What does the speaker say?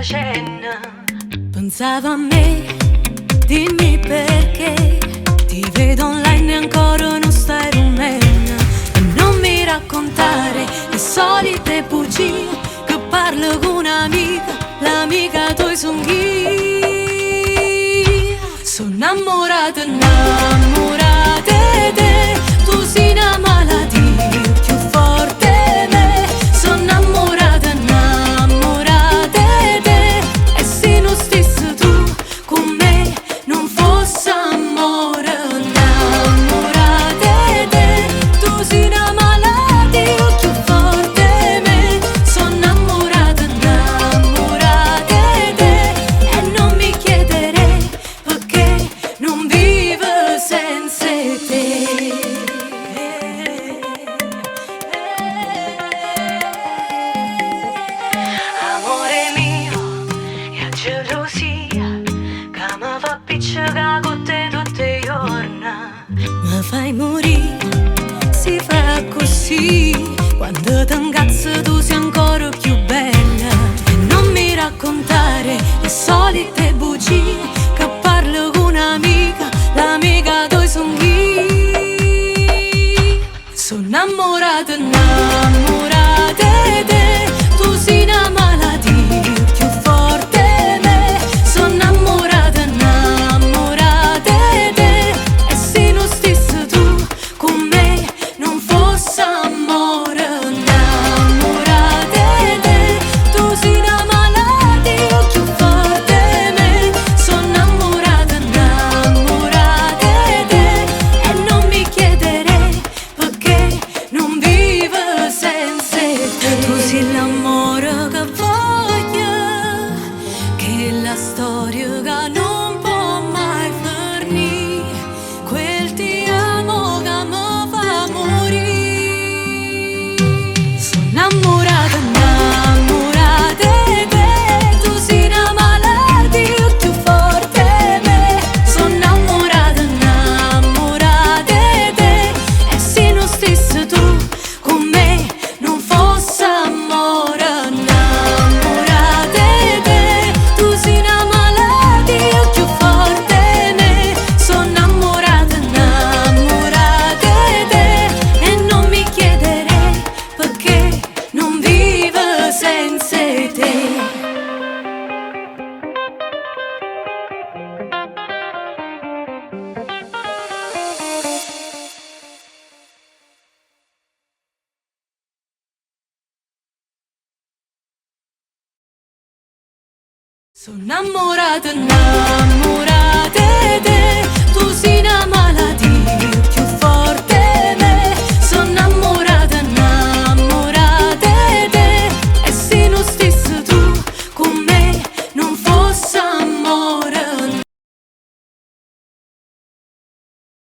facendo. Pensava a me, dimmi perché. Ti vedo online e ancora non stai rumena. E non mi raccontare le solite bugie, che parlo con un'amica, l'amica tua son chi. Sono innamorata, innamorata di te. Tu sei una malattia più forte di me. Sono innamorata, innamorata di te. E se non stessi tu con me, non fosse amore. Innamorata di te. Tu sei una malattia più forte di me. Sono innamorata, innamorata di te. E non mi chiedere perché non vivo senza te. Amore mio, è gelosia che mi fa piccicare con te tutte i giorni. Mi fai morire, si fa così. Quando ti incazzo tu sei ancora più bella. E non mi raccontare le solite bugie, che parlo con un'amica, l'amica tua son chi. Sono innamorata, innamorata di te. Tu sei una malattia più forte di me. Sono innamorata, innamorata di te. E se non stessi tu con me, non fosse amore. Innamorata di te. Tu sei una malattia più forte di me. Sono innamorata, innamorata di te. E non mi chiedere perché non vivo senza te. Tu sei l'amore che voglio, che la storia che non può mai finire, quel ti amo che mi fa morire. Sono innamorata, innamorata di te. Tu sei una malattia più forte di me. Sono innamorata, innamorata di te. E se non stessi tu con me, non fosse amore. Innamorata di te. Tu sei una malattia più forte di me. Sono innamorata, innamorata di te. E non mi chiedere perché non vivo senza te. Sono innamorata, innamorata